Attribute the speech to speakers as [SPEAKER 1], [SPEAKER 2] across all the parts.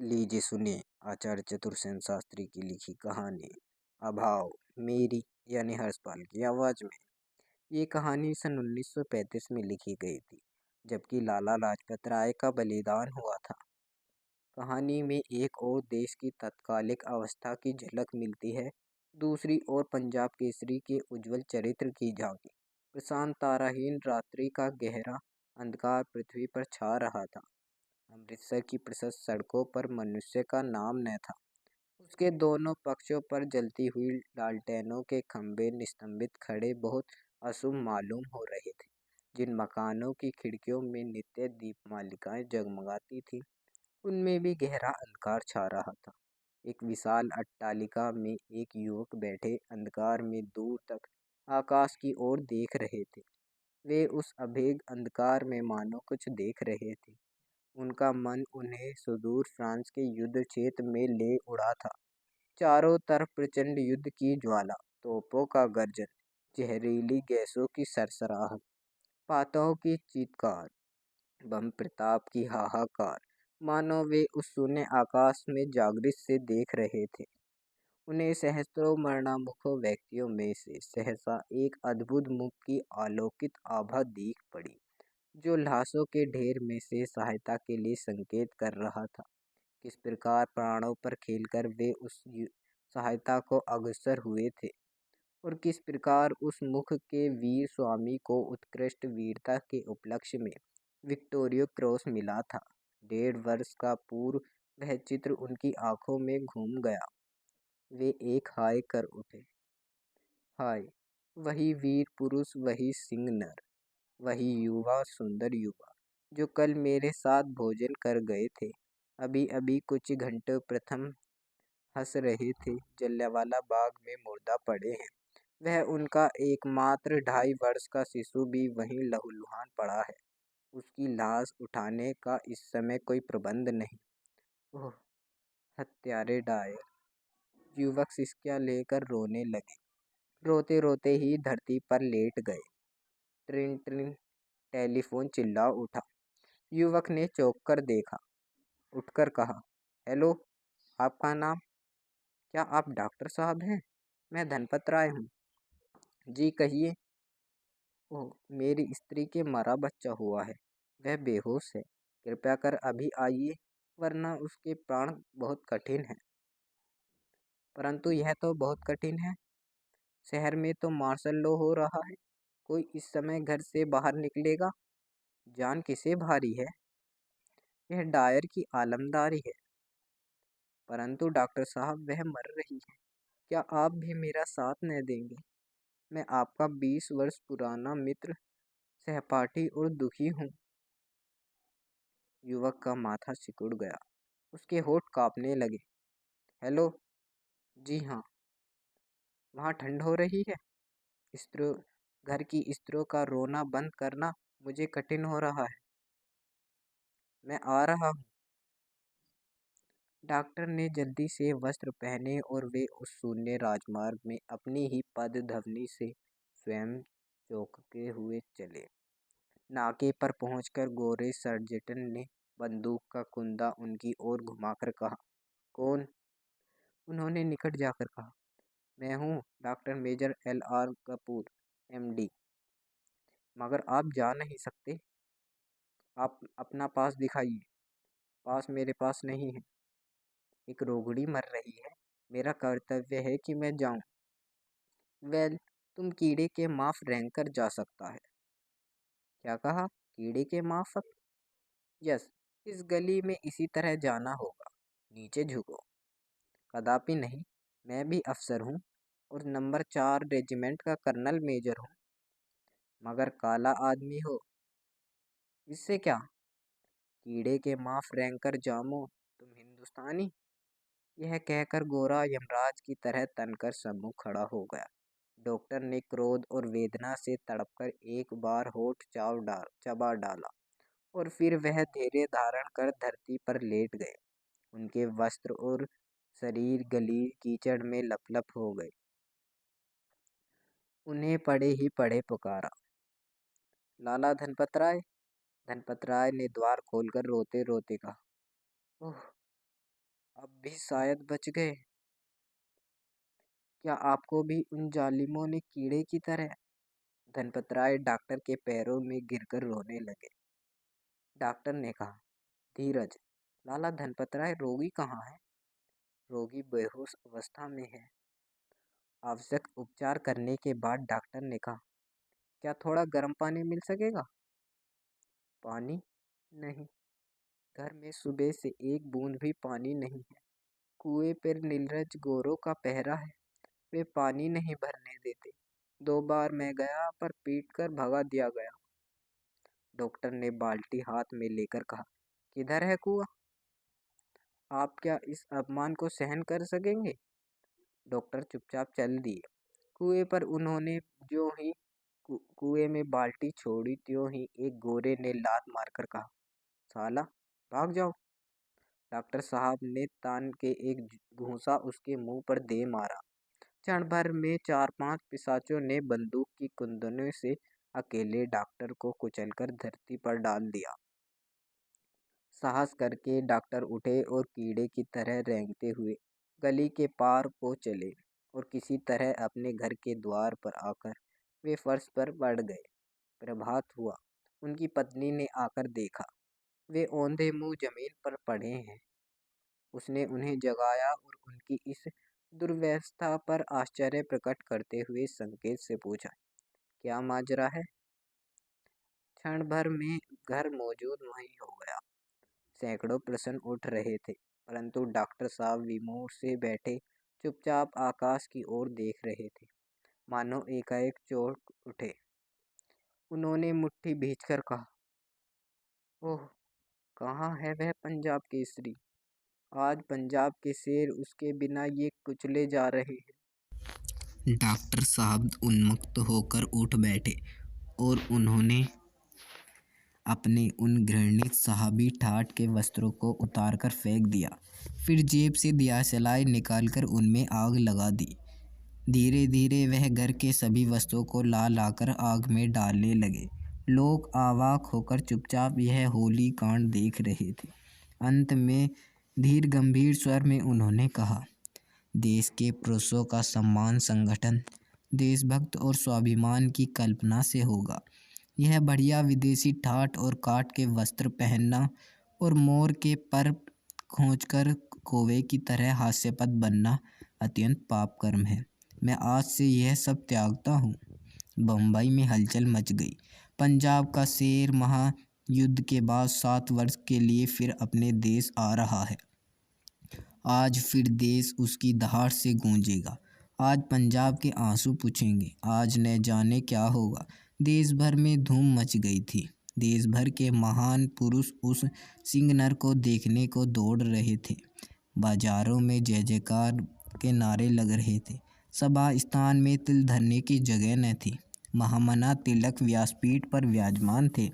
[SPEAKER 1] लीजिए सुनिए आचार्य चतुर्सेन शास्त्री की लिखी कहानी अभाव मेरी यानी हर्षपाल की आवाज में। ये कहानी सन 1935 में लिखी गई थी, जबकि लाला लाजपत राय का बलिदान हुआ था। कहानी में एक और देश की तत्कालिक अवस्था की झलक मिलती है, दूसरी ओर पंजाब केसरी के उज्जवल चरित्र की झांकी। प्रशांत ताराहीन रात्रि का गहरा अंधकार पृथ्वी पर छा रहा था। अमृतसर की प्रशस्त सड़कों पर मनुष्य का नाम न था। उसके दोनों पक्षों पर जलती हुई लालटेनों के खंभे निस्तंभित खड़े बहुत अशुभ मालूम हो रहे थे। जिन मकानों की खिड़कियों में नित्य दीपमालिकाएं जगमगाती थीं, उनमें भी गहरा अंधकार छा रहा था। एक विशाल अट्टालिका में एक युवक बैठे अंधकार में दूर तक आकाश की ओर देख रहे थे। वे उस अभेद अंधकार में मानो कुछ देख रहे थे। उनका मन उन्हें सुदूर फ्रांस के युद्ध क्षेत्र में ले उड़ा था। चारों तरफ प्रचंड युद्ध की ज्वाला, तोपों का गर्जन, जहरीली गैसों की सरसराहट, पातों की चीत्कार, बम प्रताप की हाहाकार, मानो वे उस शून्य आकाश में जागृत से देख रहे थे। उन्हें सहस्त्रों मरणामुख व्यक्तियों में से सहसा एक अद्भुत मुख की आलोकित आभा दीख पड़ी, जो लाशों के ढेर में से सहायता के लिए संकेत कर रहा था। किस प्रकार प्राणों पर खेलकर वे उस सहायता को अग्रसर हुए थे, और किस प्रकार उस मुख के वीर स्वामी को उत्कृष्ट वीरता के उपलक्ष्य में विक्टोरिया क्रॉस मिला था। 1.5 वर्ष का पूर्व वह चित्र उनकी आंखों में घूम गया। वे एक हाय कर उठे। हाय, वही वीर पुरुष, वही सिंह नर, वही युवा, सुंदर युवा, जो कल मेरे साथ भोजन कर गए थे। अभी अभी कुछ घंटे प्रथम हंस रहे थे, जलियांवाला बाग में मुर्दा पड़े हैं। वह उनका एकमात्र 2.5 वर्ष का शिशु भी वहीं लहूलुहान पड़ा है। उसकी लाश उठाने का इस समय कोई प्रबंध नहीं। ओह हत्यारे डायर! युवक सिसकियां लेकर रोने लगे। रोते रोते ही धरती पर लेट गए। ट्रिन ट्रिन टेलीफोन चिल्ला उठा। युवक ने चौंक कर देखा, उठकर कहा, हेलो, आपका नाम? क्या आप डॉक्टर साहब हैं? मैं धनपत राय हूँ। जी कहिए। ओह, मेरी स्त्री के मरा बच्चा हुआ है। वह बेहोश है। कृपया कर अभी आइए, वरना उसके प्राण बहुत कठिन हैं। परंतु यह तो बहुत कठिन है। शहर में तो मार्शल लॉ हो रहा है। कोई इस समय घर से बाहर निकलेगा? जान किसे भारी है? यह डायर की आलमदारी है। परंतु डॉक्टर साहब, वह मर रही है। क्या आप भी मेरा साथ न देंगे? मैं आपका 20 वर्ष पुराना मित्र, सहपाठी और दुखी हूँ। युवक का माथा सिकुड़ गया। उसके होठ कांपने लगे। हेलो, जी हाँ। वहाँ ठंड हो रही है। स्त्रियों घर की स्त्रियों का रोना बंद करना मुझे कठिन हो रहा है। मैं आ रहा हूँ। डॉक्टर ने जल्दी से वस्त्र पहने और वे उस शून्य राजमार्ग में अपनी ही पदध्वनि से स्वयं चौंकते हुए चले। नाके पर पहुंचकर गोरे सर्जेंट ने बंदूक का कुंदा उनकी ओर घुमाकर कहा, कौन? उन्होंने निकट जाकर कहा, मैं हूँ, doctor major L.R. Kapoor, MD। मगर आप जा नहीं सकते। आप अपना पास दिखाइए। पास मेरे पास नहीं है। एक रोगड़ी मर रही है। मेरा कर्तव्य है कि मैं जाऊं। वेल, तुम कीड़े के माफ रेंकर जा सकता है। क्या कहा? कीड़े के माफक? यस, इस गली में इसी तरह जाना होगा। नीचे झुको। कदापि नहीं। मैं भी अफसर हूँ और नंबर 4 रेजिमेंट का कर्नल मेजर हूँ। मगर काला आदमी हो, इससे क्या? कीड़े के माफ रेंकर जामो, तुम हिंदुस्तानी? यह कहकर गोरा यमराज की तरह तनकर सम्मुख खड़ा हो गया। डॉक्टर ने क्रोध और वेदना से तड़पकर एक बार होठ चबा डाला, और फिर वह धैर्य धारण कर धरती पर लेट गए। उनके वस्त्र और शरीर गलील कीचड़ में लपलप हो गए। उन्हें पड़े ही पड़े पुकारा, लाला धनपत राय। धनपत राय ने द्वार खोलकर रोते रोते कहा, ओह, अब भी शायद बच गए। क्या आपको भी उन जालिमों ने कीड़े की तरह? धनपत राय डॉक्टर के पैरों में गिरकर रोने लगे। डॉक्टर ने कहा, धीरज। लाला धनपत राय, रोगी कहाँ है? रोगी बेहोश अवस्था में है। आवश्यक उपचार करने के बाद डॉक्टर ने कहा, क्या थोड़ा गर्म पानी मिल सकेगा? पानी? नहीं, घर में सुबह से एक बूंद भी पानी नहीं है। कुएं पर नीलरज गोरों का पहरा है, वे पानी नहीं भरने देते। 2 बार मैं गया पर पीट कर भगा दिया गया। डॉक्टर ने बाल्टी हाथ में लेकर कहा, किधर है कुआं? आप क्या इस अपमान को सहन कर सकेंगे? डॉक्टर चुपचाप चल दिए। कुएं पर उन्होंने जो ही कुएं में बाल्टी छोड़ी, त्यों ही एक गोरे ने लात मारकर कहा, साला, भाग जाओ। डॉक्टर साहब ने तान के एक घूंसा उसके मुंह पर दे मारा। क्षण भर में 4-5 पिशाचों ने बंदूक की कुंदनों से अकेले डॉक्टर को कुचलकर धरती पर डाल दिया। साहस करके डॉक्टर उठे और कीड़े की तरह रेंगते हुए गली के पार को चले और किसी तरह अपने घर के द्वार पर आकर वे फर्श पर पड़ गए। प्रभात हुआ। उनकी पत्नी ने आकर देखा, वे औंधे मुंह जमीन पर पड़े हैं। उसने उन्हें जगाया और उनकी इस दुर्व्यवस्था पर आश्चर्य प्रकट करते हुए संकेत से पूछा, क्या माजरा है? क्षण भर में घर मौजूद वहीं हो गया। सैकड़ों प्रश्न उठ रहे थे, परंतु डॉक्टर साहब विमोह से बैठे चुपचाप आकाश की ओर देख रहे थे, मानो एकाएक चौंक उठे। उन्होंने मुट्ठी भींचकर कहा, ओह, कहाँ है वह पंजाब केसरी? आज पंजाब के शेर उसके बिना ये कुचले जा रहे हैं। डॉक्टर साहब उन्मत्त होकर उठ बैठे और उन्होंने अपने उन घृणित साहबी ठाठ के वस्त्रों को उतारकर फेंक दिया। फिर जेब से दियासलाई निकालकर उनमें आग लगा दी। धीरे धीरे वह घर के सभी वस्तुओं को ला लाकर आग में डालने लगे। लोग अवाक होकर चुपचाप यह होली कांड देख रहे थे। अंत में धीर गंभीर स्वर में उन्होंने कहा, देश के पुरुषों का सम्मान संगठन देशभक्त और स्वाभिमान की कल्पना से होगा। यह बढ़िया विदेशी ठाट और काट के वस्त्र पहनना और मोर के पर खोजकर कौवे की तरह हास्यास्पद बनना अत्यंत पाप कर्म है। मैं आज से यह सब त्यागता हूँ। बम्बई में हलचल मच गई। पंजाब का शेर महायुद्ध के बाद 7 वर्ष के लिए फिर अपने देश आ रहा है। आज फिर देश उसकी दहाड़ से गूंजेगा। आज पंजाब के आंसू पूछेंगे। आज न जाने क्या होगा। देश भर में धूम मच गई थी। देश भर के महान पुरुष उस सिंह नर को देखने को दौड़ रहे थे। बाजारों में जय जयकार के नारे लग रहे थे। सभा स्थान में तिल धरने की जगह न थी। महामना तिलक व्यासपीठ पर विराजमान थे।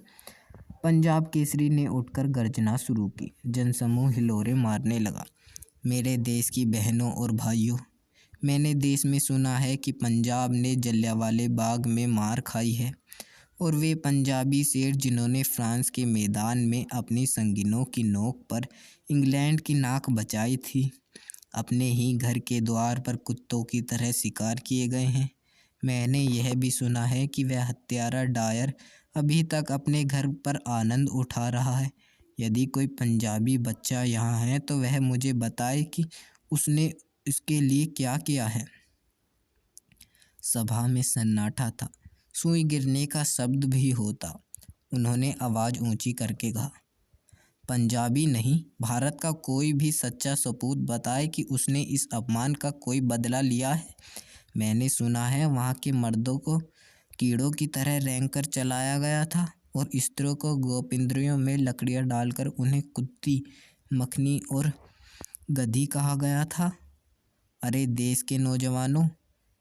[SPEAKER 1] पंजाब केसरी ने उठकर गर्जना शुरू की। जनसमूह हिलोरे मारने लगा। मेरे देश की बहनों और भाइयों, मैंने देश में सुना है कि पंजाब ने जलियांवाले बाग में मार खाई है और वे पंजाबी शेर जिन्होंने फ्रांस के मैदान में अपनी संगीनों की नोक पर इंग्लैंड की नाक बचाई थी, अपने ही घर के द्वार पर कुत्तों की तरह शिकार किए गए हैं। मैंने यह भी सुना है कि वह हत्यारा डायर अभी तक अपने घर पर आनंद उठा रहा है। यदि कोई पंजाबी बच्चा यहाँ है तो वह मुझे बताए कि उसने इसके लिए क्या किया है। सभा में सन्नाटा था। सुई गिरने का शब्द भी होता। उन्होंने आवाज़ ऊंची करके कहा, पंजाबी नहीं, भारत का कोई भी सच्चा सपूत बताए कि उसने इस अपमान का कोई बदला लिया है। मैंने सुना है वहाँ के मर्दों को कीड़ों की तरह रेंग कर चलाया गया था और स्त्रियों को गोपिंद्रियों में लकड़ियाँ डालकर उन्हें कुत्ती, मखनी और गधी कहा गया था। अरे देश के नौजवानों,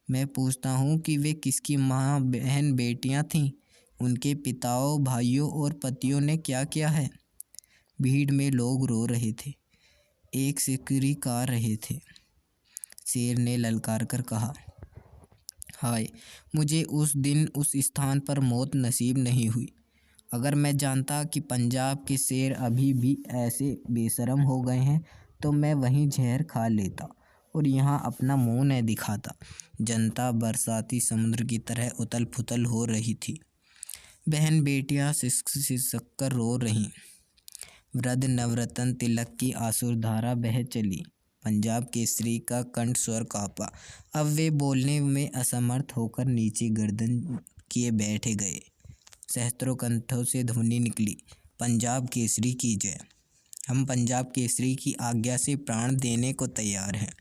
[SPEAKER 1] मैं पूछता हूँ कि वे किसकी माँ, बहन, बेटियाँ थीं? उनके पिताओं, भाइयों और पतियों ने क्या किया है? भीड़ में लोग रो रहे थे, एक सिकरी गा रहे थे। शेर ने ललकार कर कहा, हाय, मुझे उस दिन उस स्थान पर मौत नसीब नहीं हुई। अगर मैं जानता कि पंजाब के शेर अभी भी ऐसे बेशर्म हो गए हैं तो मैं वहीं जहर खा लेता और यहाँ अपना मुंह न दिखाता। जनता बरसाती समुद्र की तरह उथल पुथल हो रही थी। बहन बेटियां सिसक कर रो रहीं। वृद्ध नवरत्न तिलक की आंसुधारा बह चली। पंजाब केसरी का कंठ स्वर कांपा। अब वे बोलने में असमर्थ होकर नीचे गर्दन किए बैठे गए। सहस्त्रों कंठों से ध्वनि निकली, पंजाब केसरी की जय। हम पंजाब केसरी की आज्ञा से प्राण देने को तैयार हैं।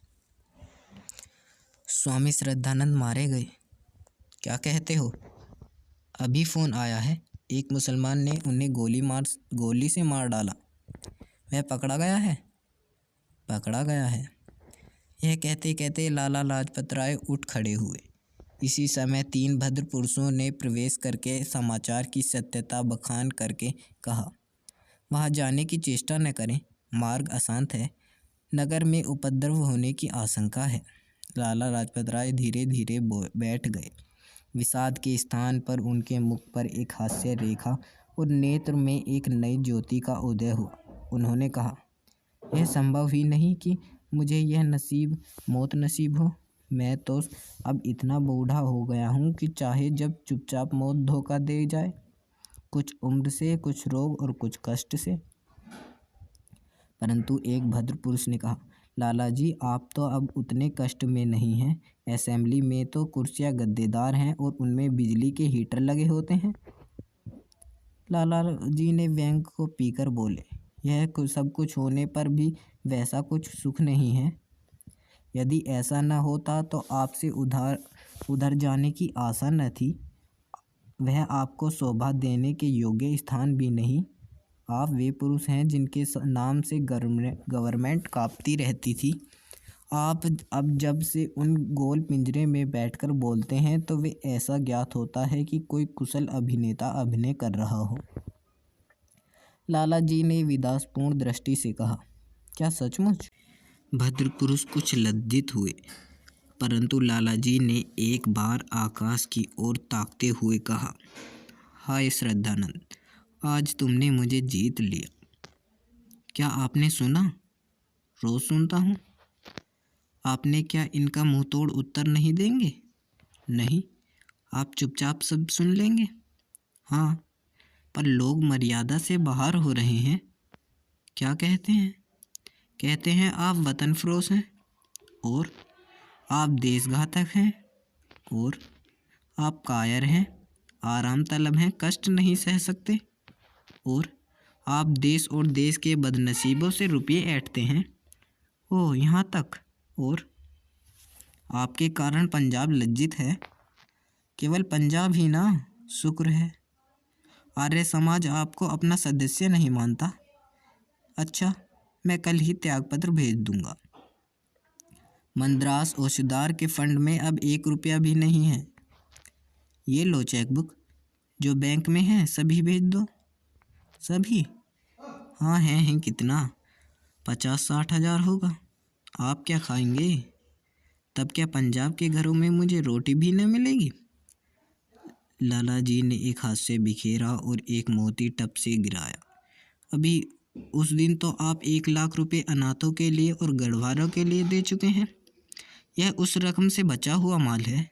[SPEAKER 1] स्वामी श्रद्धानंद मारे गए? क्या कहते हो? अभी फ़ोन आया है, एक मुसलमान ने उन्हें गोली से मार डाला। वह पकड़ा गया है? पकड़ा गया है। यह कहते कहते लाला लाजपत राय उठ खड़े हुए। इसी समय 3 भद्र पुरुषों ने प्रवेश करके समाचार की सत्यता बखान करके कहा, वहाँ जाने की चेष्टा न करें, मार्ग अशांत है, नगर में उपद्रव होने की आशंका है। लाला लाजपत राय धीरे धीरे बैठ गए। विषाद के स्थान पर उनके मुख पर एक हास्य रेखा और नेत्र में एक नई ज्योति का उदय हुआ। उन्होंने कहा, यह संभव ही नहीं कि मुझे यह मौत नसीब हो। मैं तो अब इतना बूढ़ा हो गया हूँ कि चाहे जब चुपचाप मौत धोखा दे जाए, कुछ उम्र से, कुछ रोग और कुछ कष्ट से। परंतु एक भद्र पुरुष ने कहा, लाला जी, आप तो अब उतने कष्ट में नहीं हैं। असेंबली में तो कुर्सियाँ गद्देदार हैं और उनमें बिजली के हीटर लगे होते हैं। लाला जी ने व्यंग को पीकर बोले, यह सब कुछ होने पर भी वैसा कुछ सुख नहीं है। यदि ऐसा न होता तो आपसे उधर जाने की आशा न थी। वह आपको शोभा देने के योग्य स्थान भी नहीं। आप वे पुरुष हैं जिनके नाम से गवर्नमेंट कांपती रहती थी। आप अब जब से उन गोल पिंजरे में बैठकर बोलते हैं तो वे ऐसा ज्ञात होता है कि कोई कुशल अभिनेता अभिनय कर रहा हो। लाला जी ने विदासपूर्ण दृष्टि से कहा, क्या सचमुच? भद्र पुरुष कुछ लज्जित हुए, परंतु लाला जी ने एक बार आकाश की ओर ताकते हुए कहा, हाय श्रद्धानंद, आज तुमने मुझे जीत लिया। क्या आपने सुना? रोज सुनता हूँ। आपने क्या इनका मुंह तोड़ उत्तर नहीं देंगे? नहीं, आप चुपचाप सब सुन लेंगे? हाँ, पर लोग मर्यादा से बाहर हो रहे हैं। क्या कहते हैं? कहते हैं आप वतन फरोश हैं, और आप देशघातक हैं, और आप कायर हैं, आराम तलब हैं, कष्ट नहीं सह सकते, और आप देश और देश के बदनसीबों से रुपये ऐंठते हैं। ओह, यहाँ तक? और आपके कारण पंजाब लज्जित है। केवल पंजाब ही ना, शुक्र है आर्य समाज आपको अपना सदस्य नहीं मानता। अच्छा, मैं कल ही त्यागपत्र भेज दूंगा। मद्रास औषधार के फंड में अब 1 रुपया भी नहीं है। ये लो चेकबुक, जो बैंक में है सभी भेज दो। सभी? हाँ, हैं कितना? 50-60 हज़ार होगा। आप क्या खाएंगे? तब क्या पंजाब के घरों में मुझे रोटी भी न मिलेगी? लाला जी ने एक हाथ से बिखेरा और एक मोती टप से गिराया। अभी उस दिन तो आप 1 लाख रुपए अनाथों के लिए और गढ़वारों के लिए दे चुके हैं। यह उस रकम से बचा हुआ माल है।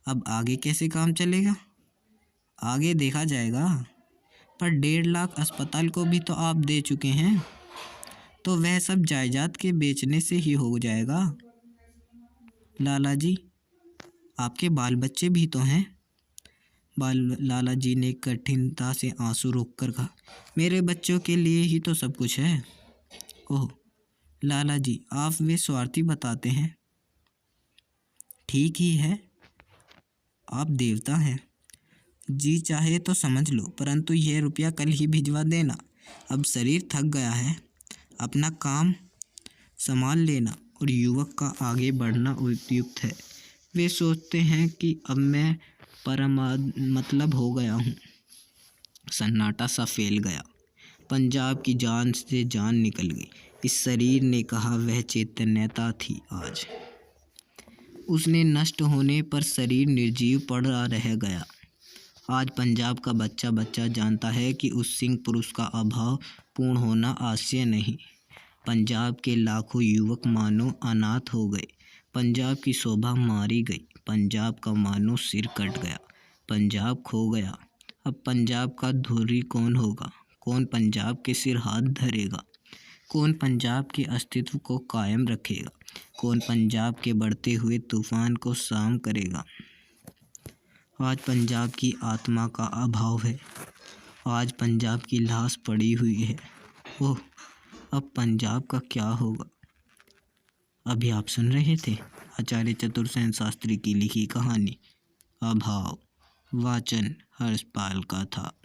[SPEAKER 1] अब आगे कैसे काम चलेगा? आगे देखा जाएगा, पर 1.5 लाख अस्पताल को भी तो आप दे चुके हैं, तो वह सब जायदाद के बेचने से ही हो जाएगा। लाला जी, आपके बाल बच्चे भी तो हैं। लाला जी ने कठिनता से आंसू रोककर कहा, मेरे बच्चों के लिए ही तो सब कुछ है। ओह लाला जी, आप वे स्वार्थी बताते हैं। ठीक ही है, आप देवता हैं। जी चाहे तो समझ लो, परंतु यह रुपया कल ही भिजवा देना। अब शरीर थक गया है, अपना काम संभाल लेना, और युवक का आगे बढ़ना उपयुक्त है। वे सोचते हैं कि अब मैं मतलब हो गया हूँ। सन्नाटा सा फैल गया। पंजाब की जान से जान निकल गई। इस शरीर ने कहा वह चैतन्यता थी आज। उसने नष्ट होने पर शरीर निर्जीव पड़ा रह गया। आज पंजाब का बच्चा बच्चा जानता है कि उस सिंह पुरुष का अभाव पूर्ण होना आश्चर्य नहीं,
[SPEAKER 2] पंजाब के लाखों युवक मानो अनाथ हो गए। पंजाब की शोभा मारी गई। पंजाब का मानो सिर कट गया। पंजाब खो गया। अब पंजाब का धुरी कौन होगा? कौन पंजाब के सिर हाथ धरेगा? कौन पंजाब के अस्तित्व को कायम रखेगा? कौन पंजाब के बढ़ते हुए तूफान को शांत करेगा? आज पंजाब की आत्मा का अभाव है। आज पंजाब की लाश पड़ी हुई है। ओह, अब पंजाब का क्या होगा? अभी आप सुन रहे थे आचार्य चतुरसेन शास्त्री की लिखी कहानी अभाव। वाचन हर्षपाल का था।